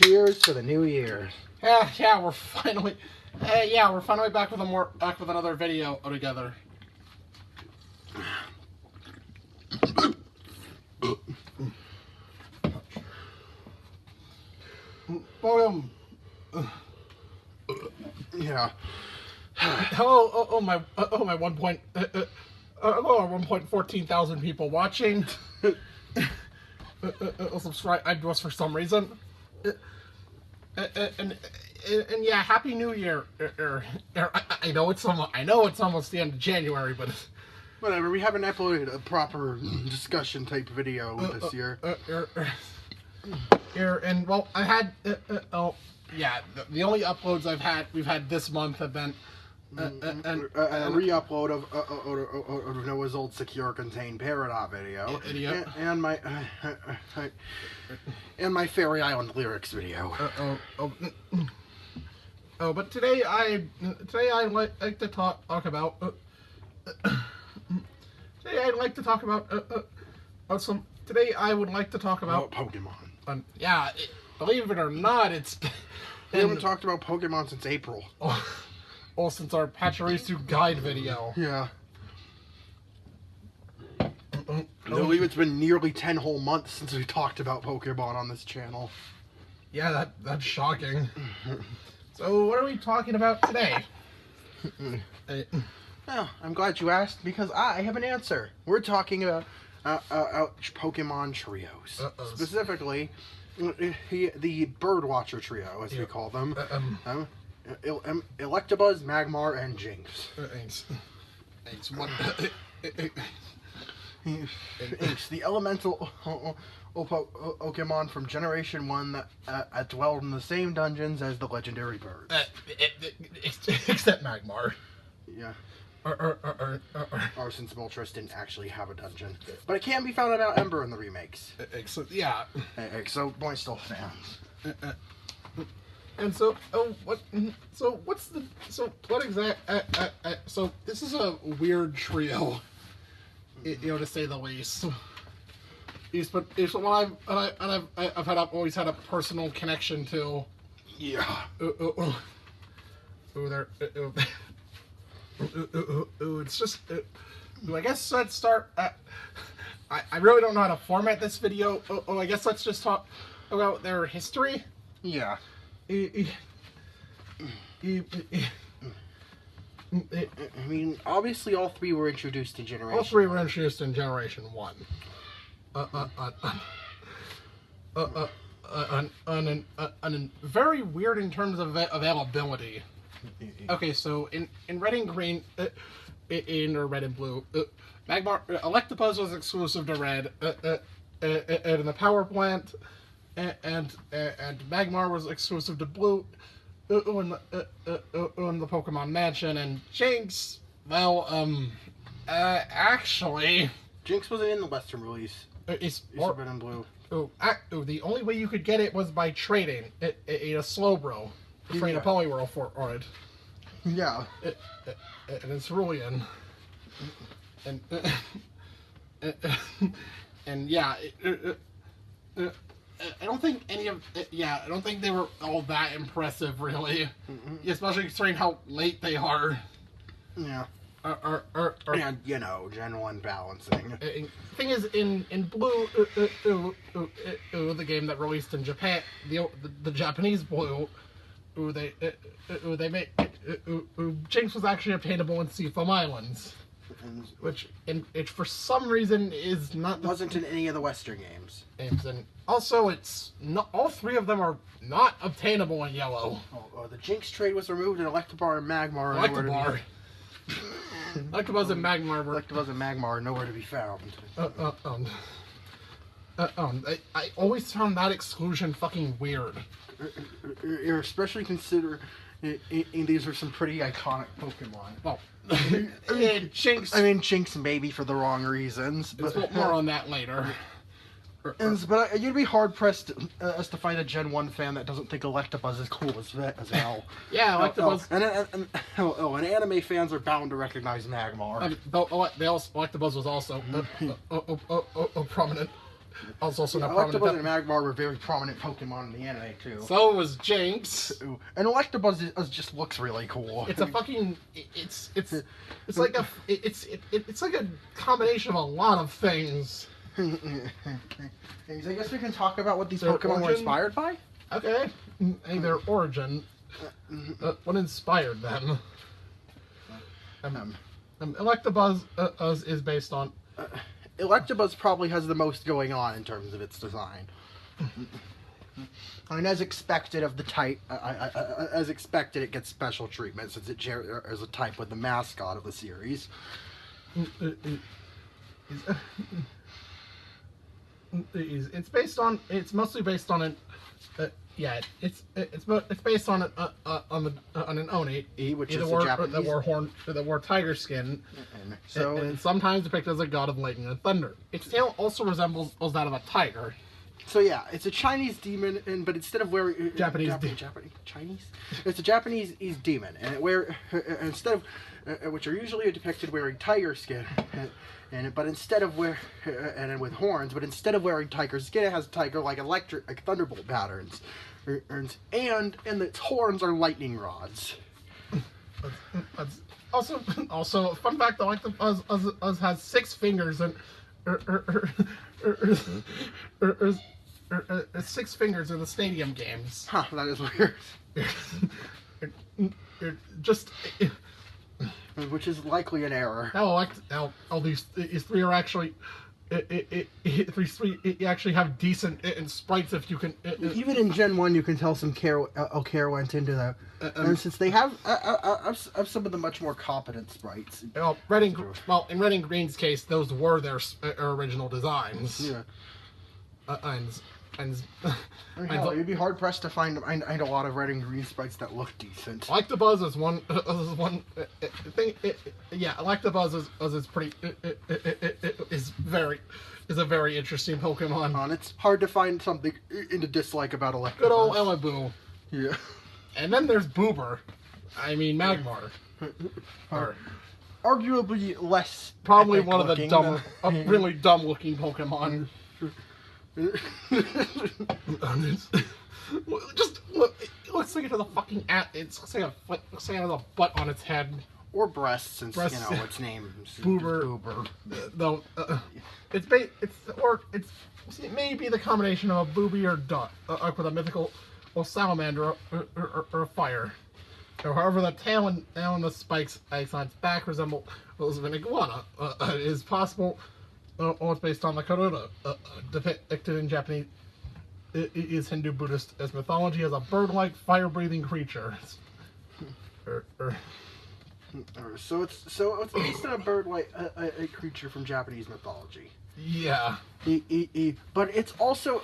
Cheers to the new year. Yeah, we're finally back with another video together. Yeah. Hello, my 1.14 thousand people watching. Subscribe to us for some reason. And yeah, Happy New Year. I know it's almost the end of January, but Whatever, we haven't uploaded a proper discussion type video this year. And well, I had the only uploads we've had this month have been a re-upload of Noah's old secure contained Peridot video, and my Fairy Island lyrics video. But today I'd like to talk about. Today I would like to talk about Pokemon. Believe it or not, We haven't talked about Pokemon since April. Since our Pachirisu guide video. Yeah. I believe it's been nearly 10 whole months since we talked about Pokemon on this channel. Yeah, that's shocking. So, what are we talking about today? Well, I'm glad you asked, because I have an answer. We're talking about Pokemon trios. Specifically, the Birdwatcher trio, as we call them. Electabuzz, Magmar, and Jynx. Jynx, the elemental Pokemon from Generation 1 that dwelled in the same dungeons as the legendary birds. Except Magmar. Yeah. Or since Moltres didn't actually have a dungeon. But it can be found about Ember in the remakes. Yeah. So, boy, still fans. And so, so this is a weird trio, to say the least. It's one I've always had a personal connection to. Yeah. It's just. I guess let's start. I really don't know how to format this video. I guess let's just talk about their history. Yeah. I mean, obviously all three were introduced in Generation 1. All three were introduced in Generation 1. Very weird in terms of availability. Okay, so in Red and Green, or Red and Blue, Magmar, Electabuzz was exclusive to Red, and in the Power Plant, and Magmar was exclusive to Blue, in the Pokemon Mansion, and Jynx, well, actually, Jynx wasn't in the Western release. It's Red and Blue. The only way you could get it was by trading a Slowbro for a Poliwhirl for it. Yeah. And it's Cerulean. And yeah, I don't think I don't think they were all that impressive, really. Especially considering how late they are. Yeah. And, Gen 1 balancing. Thing is, in Blue, the game that released in Japan, the Japanese Blue, Jynx was actually obtainable in Seafoam Islands. Which for some reason wasn't in any of the Western games. And also, it's not, all three of them are not obtainable in Yellow. The Jynx trade was removed, and Electabuzz and Magmar Electabuzz and Magmar are nowhere to be found. I always found that exclusion fucking weird. Especially consider these are some pretty iconic Pokemon. Well, Jynx. I mean, Jynx maybe for the wrong reasons. But more on that later. But you'd be hard pressed to find a Gen 1 fan that doesn't think Electabuzz is cool as hell. Yeah, Electabuzz. And anime fans are bound to recognize Magmar. Electabuzz was also prominent. also not Electabuzz prominent. and Magmar were very prominent Pokemon in the anime too. So was Jynx. And Electabuzz just looks really cool. It's a fucking. It's like a. It's like a combination of a lot of things. I guess we can talk about what these Their Pokemon were origin? inspired by. Okay. And their origin. What inspired them? Electabuzz is based on. Electabuzz probably has the most going on in terms of its design. I mean, as expected of the type, as expected, it gets special treatment since it is a type with the mascot of the series. It's based on. It's mostly based on an. It's based on an Oni, which is a Japanese that wore tiger skin, and sometimes depicted as a god of lightning and thunder. Its tail also resembles that of a tiger. So yeah, it's a Chinese demon, but instead of wearing Chinese, it's a Japanese demon, and instead of which are usually depicted wearing tiger skin, but instead of with horns, but instead of wearing tiger skin, it has tiger-like thunderbolt patterns, and its horns are lightning rods. Also, fun fact: Electabuzz has 6 fingers and. 6 fingers in the stadium games. Huh, that is weird. Just. Which is likely an error. These 3 are actually. You actually have decent sprites if you can. Even in Gen 1, you can tell some care went into that. And since they have some of the much more competent sprites. In Red and Green's case, those were their original designs. Yeah. And you'd be hard pressed to find a lot of Red and Green sprites that look decent. Electabuzz is one thing. Electabuzz is pretty. Is a very interesting Pokemon. And it's hard to find something to dislike about Electabuzz. Good old Elaboo. Yeah. And then there's Boober. I mean Magmar. Arguably less. Probably one of the really dumb looking Pokemon. Just look. It looks like it has a fucking it looks like it has a butt on its head. Or breasts, since its name Boober. Though it may be the combination of a booby or duck, with a mythical salamander or a fire. Or however, the tail and the spikes on its back resemble those of an iguana. It is possible. It's based on the Karura, depicted in Japanese. It is Hindu Buddhist as mythology as a bird-like, fire-breathing creature. So it's based on a bird-like a creature from Japanese mythology. Yeah. But it's also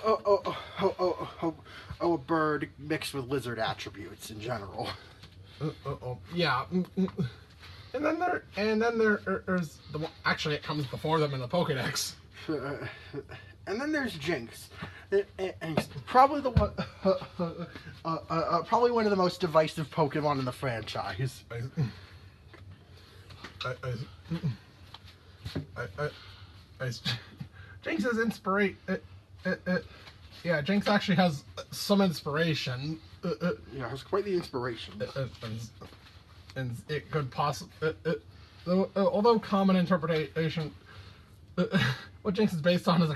a bird mixed with lizard attributes in general. Yeah. And then there's the one. Actually, it comes before them in the Pokédex. And then there's Jynx, and probably the one, probably one of the most divisive Pokemon in the franchise. Jynx is inspiration. Yeah, Jynx actually has some inspiration. Yeah, has quite the inspiration. And it could possibly, although common interpretation, what Jynx is based on is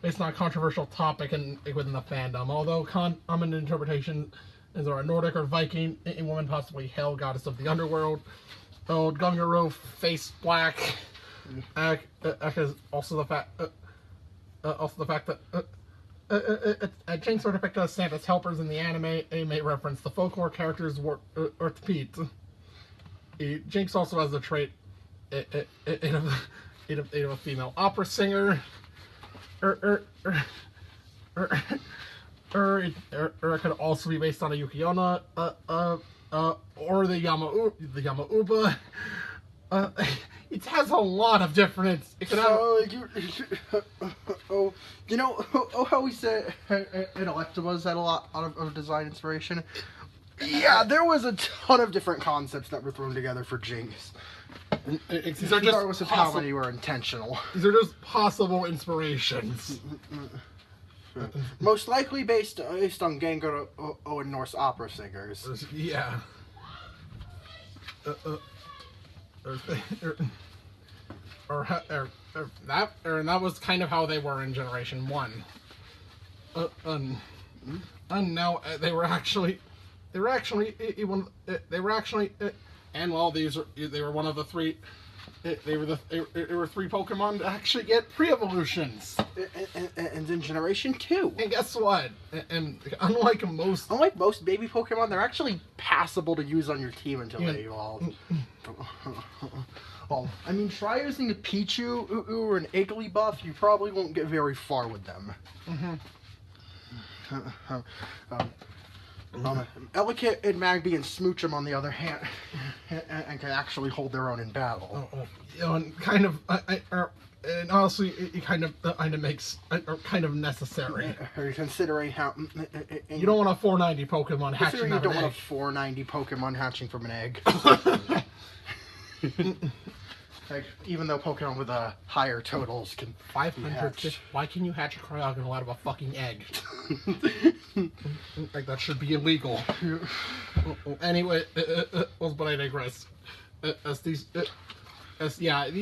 based on a controversial topic within the fandom. Although common interpretation is a Nordic or Viking, a woman, possibly Hel, goddess of the underworld. Gungaro, face black. Is also the fact that Jynx are depicted as Santa's helpers in the anime. They may reference the folklore characters Earth Pete. Jynx also has the trait of a female opera singer, or it could also be based on a Yukiona, or the Yamauba. It has a lot of different. It could have. How we said an Electabuzz had a lot of design inspiration. Yeah, there was a ton of different concepts that were thrown together for Jynx. These are just how many were intentional. These are just possible inspirations. Most likely based on Gengar and Norse opera singers. Yeah. That was kind of how they were in Generation 1. And now they were actually, and well, they were one of the three. They were three Pokemon to actually get pre-evolutions. And in Generation 2. And guess what? And unlike most baby Pokemon, they're actually passable to use on your team until they evolve. Well, I mean, try using a Pichu or an Igglybuff, you probably won't get very far with them. Elekid and Magby and Smoochum, on the other hand, and can actually hold their own in battle. And kind of, and honestly, it kind of makes kind of necessary. Considering how you don't want a 490 Pokemon hatching from an egg. You don't want a 490 Pokemon hatching from an egg. Like, even though Pokemon with higher totals can 500. Why can you hatch a Cryogonal out of a fucking egg? Like, that should be illegal. Anyway, but I digress. These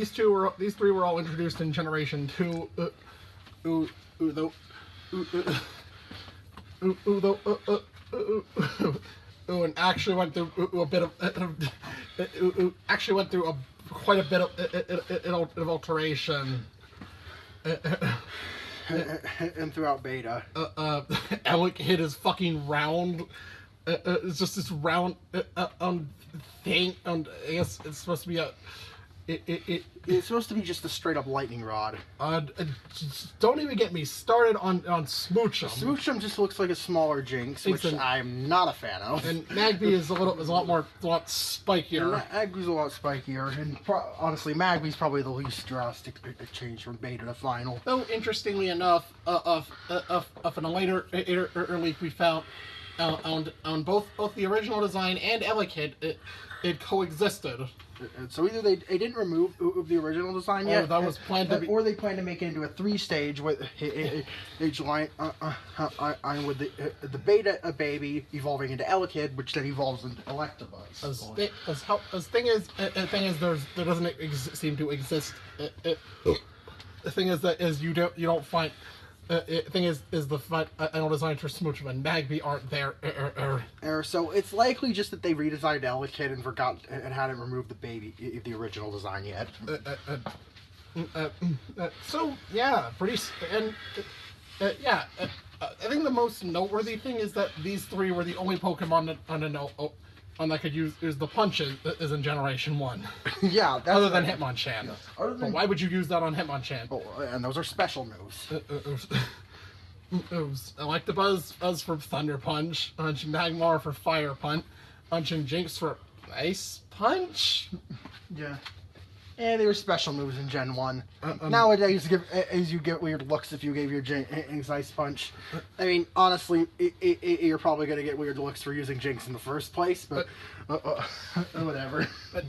three were all introduced in Generation 2. And actually went through a bit of quite a bit of alteration. And throughout beta. Elekid is fucking round. It's just this round thing. And I guess it's supposed to be it's supposed to be just a straight up lightning rod. Don't even get me started on Smoochum. Smoochum just looks like a smaller Jynx, which I'm not a fan of. And Magby is a lot spikier. Magby's a lot spikier, and honestly, Magby's probably the least drastic change from beta to final. Though interestingly enough, of in a later leak we found on both the original design and Elekid, it coexisted. So either they didn't remove the original design yet, that was planned to be, or they plan to make it into a 3-stage with age line with the beta baby evolving into Elekid, which then evolves into Electabuzz. Thing is, there doesn't seem to exist. The thing is you don't find. Thing is the final design for Smoochum and Magby aren't there. So it's likely just that they redesigned Elekid and forgot and hadn't removed the original design yet. So yeah, I think the most noteworthy thing is that these three were the only Pokemon that could use the punches is in Generation 1. Yeah, that's other than Hitmonchan. Yes. But why would you use that on Hitmonchan? Oh, and those are special moves. Electabuzz for Thunder Punch, Magmar for Fire Punch, and Jynx for Ice Punch. Yeah. And they were special moves in Gen 1. Nowadays, you get weird looks if you gave your Jynx Ice Punch. I mean, honestly, you're probably going to get weird looks for using Jynx in the first place, but whatever. But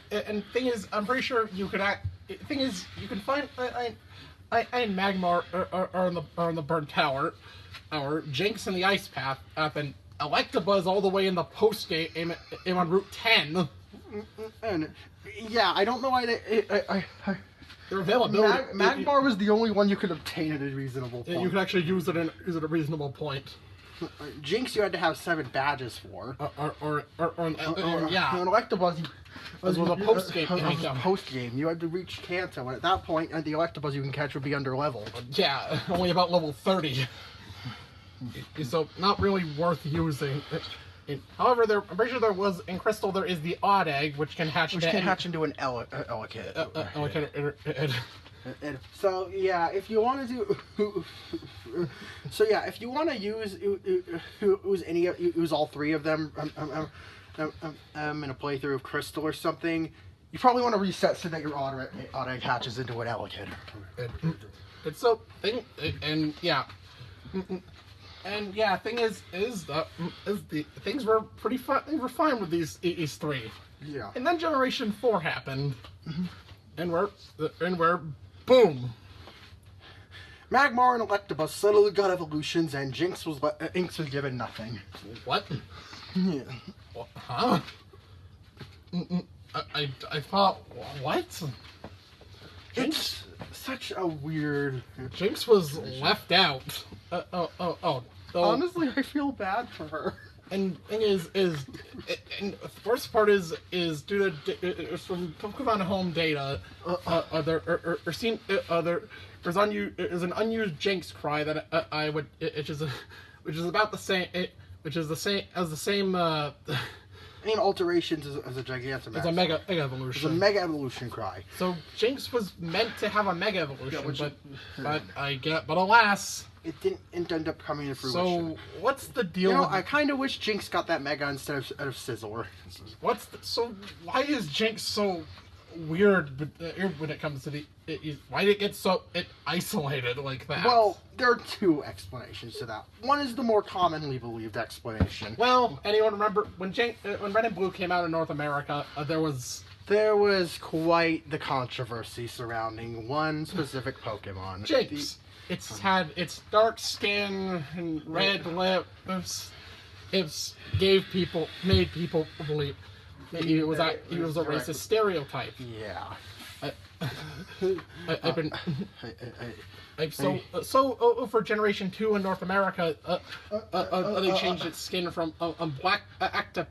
and thing is, I'm pretty sure you could thing is, you can find I and Magmar are in the Burn Tower, or Jynx in the Ice Path, and Electabuzz all the way in the post game on Route 10. And yeah, I don't know why their availability. Magmar was the only one you could obtain at a reasonable point. You could actually use it at a reasonable point. Jynx, you had to have 7 badges for. Or And Electabuzz was a post game. Post game, you had to reach Kanto, and at that point, the Electabuzz you can catch would be under leveled. Yeah, only about level 30. So not really worth using. However, I'm pretty sure there was in Crystal. There is the Odd Egg, which can hatch into an Elekid. So yeah, if you want to do, if you want to use all 3 of them in a playthrough of Crystal or something, you probably want to reset so that your Odd Egg hatches into an Elekid. And yeah, things were pretty fun. They were fine with these three. Yeah. And then Generation 4 happened, and we're boom. Magmar and Electabuzz suddenly got evolutions, and Jynx was given nothing. What? Yeah. Huh? I thought, what? It's such a weird... Jynx was left out. Honestly, I feel bad for her. And thing is, and the worst part is due to from Pokemon Home data, there's an unused Jynx cry that I would, which is about the same, which is the same as the same. Any alterations is a Gigantamax. It's a mega evolution. It's a mega evolution cry. So Jynx was meant to have a mega evolution, but alas, it didn't end up coming to fruition. So what's the deal? You know, I kind of wish Jynx got that mega instead of Sizzler. So why is Jynx so weird when it comes to why did it get so isolated like that? Well, there are two explanations to that. One is the more commonly believed explanation. Well, anyone remember when Red and Blue came out in North America? There was quite the controversy surrounding one specific Pokemon. Jynx. It's had its dark skin and red lips. It made people believe that he was a racist stereotype. Yeah. For Generation 2 in North America, they changed its skin from black to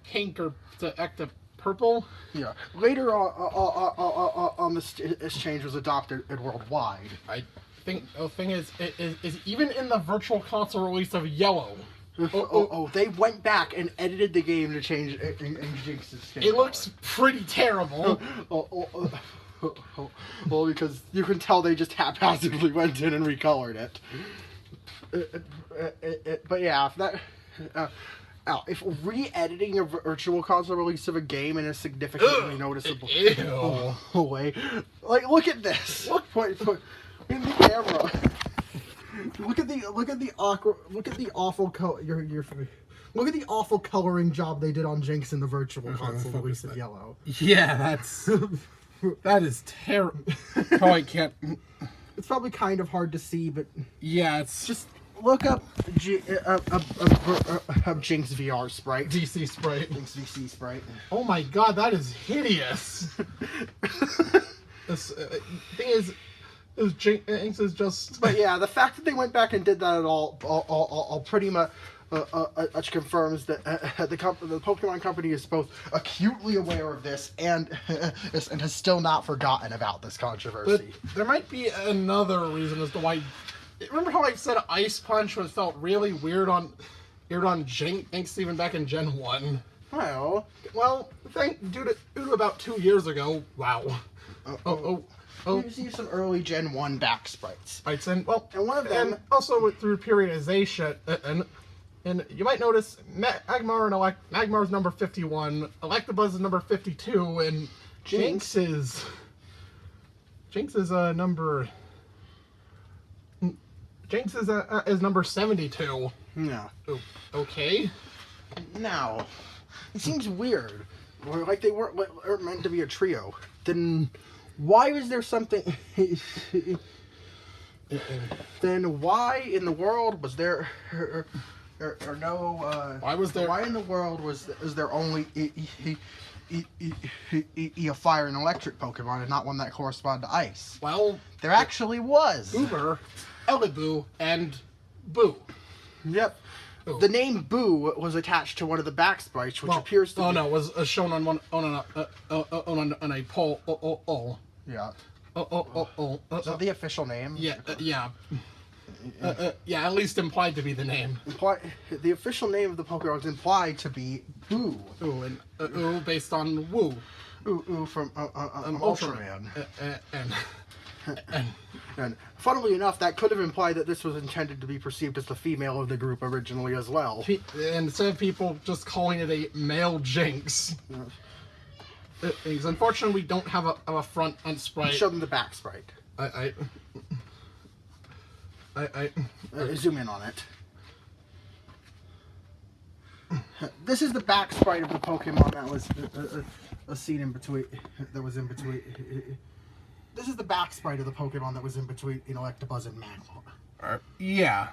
pink or to purple. Yeah. Later on, this change was adopted worldwide. The thing is even in the Virtual Console release of Yellow. They went back and edited the game to change Jynx's skin. It looks pretty terrible. Well, because you can tell they just haphazardly went in and recolored it. But yeah, if re-editing a Virtual Console release of a game in a significantly noticeable way, like look at this. Look in the camera. Look at the awful coloring job they did on Jynx in the Virtual Console release of Yellow. Yeah, that is terrible. Probably can't. It's probably kind of hard to see, but yeah, it's just look up Jynx VR sprite. DC sprite. Jynx VC sprite. Oh my god, that is hideous. This thing is Jynx is just. But yeah, the fact that they went back and did that at all pretty much confirms that the Pokemon Company is both acutely aware of this and has still not forgotten about this controversy. But there might be another reason as to why. Remember how I said Ice Punch felt really weird on Jynx even back in Gen 1? Well, due to about 2 years ago. Wow. You see some early Gen 1 back sprites. Right, and one of them also through periodization, and you might notice Magmar's number 51, Electabuzz is number 52, and Jynx is number. Jynx is number 72. Yeah. Oh, okay. Now, it seems weird. Like they weren't meant to be a trio. Then why was there something? Then why in the world was there or no? Why was there? Why in the world is there only a fire and electric Pokemon and not one that corresponded to ice? Well, there actually was. Uber, Eliboo, and Boo. Yep. The name Boo was attached to one of the back sprites, which appears to. Oh no, was shown on a poll. Yeah. Is that the official name? Yeah. Yeah, at least implied to be the name. The official name of the Pokemon is implied to be Boo. Ooh, and Ooh based on Woo. Ooh from Ultraman. And funnily enough, that could have implied that this was intended to be perceived as the female of the group originally as well. And instead of people just calling it a male Jynx. Because unfortunately we don't have a front sprite. Show them the back sprite. I zoom in on it. This is the back sprite of the Pokemon that was seen in between. That was in between. This is the back sprite of the Pokemon that was in between Electabuzz and Magmar. Yeah.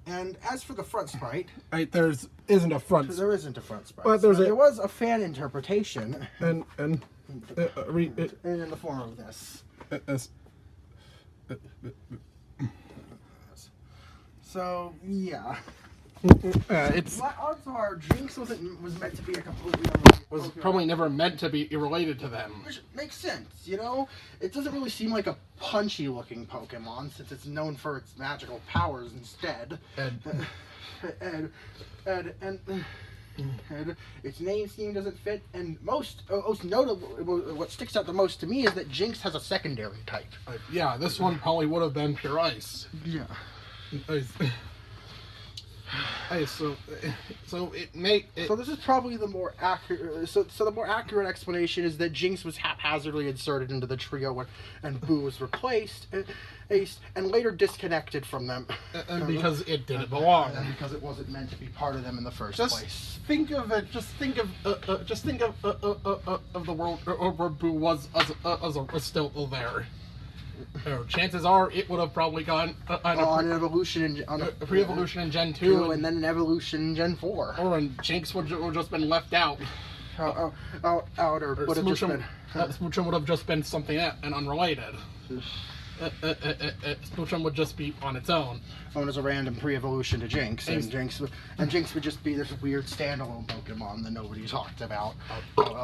And as for the front sprite, right, there isn't a front. There isn't a front sprite. But there was a fan interpretation, and in the form of this. So yeah. It's odds are Jynx was meant to be a completely was probably never meant to be related to them. Which makes sense, you know. It doesn't really seem like a punchy looking Pokemon since it's known for its magical powers instead. And its name scheme doesn't fit. And most notable, what sticks out the most to me is that Jynx has a secondary type. Yeah, this one probably would have been pure ice. Yeah. So this is probably the more accurate. So the more accurate explanation is that Jynx was haphazardly inserted into the trio, and Boo was replaced, and later disconnected from them, because it didn't belong, and because it wasn't meant to be part of them in the first place. Think of it. Just think of the world where Boo was still there. Chances are it would have probably gone on evolution on a pre-evolution in Gen 2 and then an evolution in Gen 4. Or when Jynx would have just been left out. Or would have just been... Smoochum would have just been something and unrelated. Smoochum would just be on its own. Known as a random pre-evolution to Jynx, and Jynx would just be this weird standalone Pokemon that nobody talked about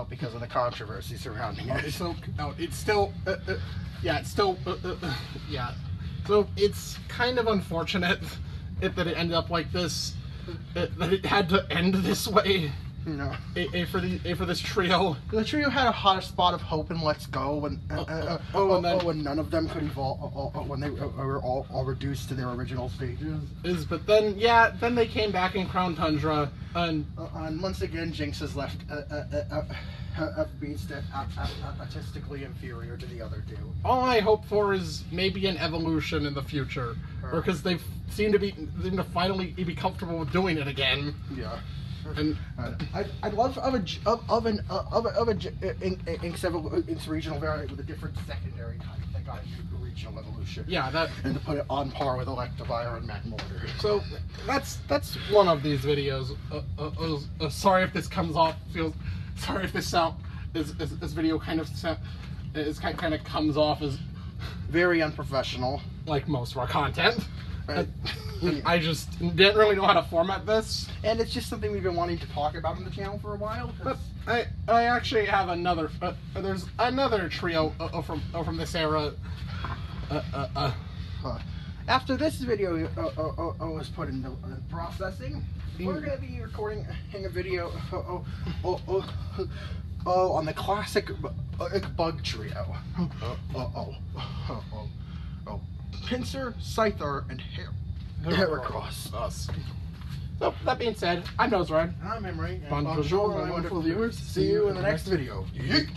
because of the controversy surrounding it. So it's still... yeah. So it's kind of unfortunate that it ended up like this, that it had to end this way. No. For this trio. The trio had a hot spot of hope and let's go, when none of them could evolve, when they were all reduced to their original stages. But then they came back in Crown Tundra, and once again Jynx is left being statistically inferior to the other two. All I hope for is maybe an evolution in the future, because they seem to finally be comfortable with doing it again. Yeah. And I'd love Jynx regional variant with a different secondary type that got into regional evolution. Yeah, and to put it on par with Electivire and Magmar. So that's one of these videos. Sorry if this comes off. Sorry if this video kind of comes off as very unprofessional, like most of our content. I just didn't really know how to format this, and it's just something we've been wanting to talk about on the channel for a while. But I actually have another. There's another trio from this era. After this video was put into processing, we're going to be recording a video on the classic bug trio. Pinsir, Scyther, and Heracross. So, that being said, I'm Noseride. I'm Emery. Bonjour, my wonderful viewers. See you in the next video. Yeet!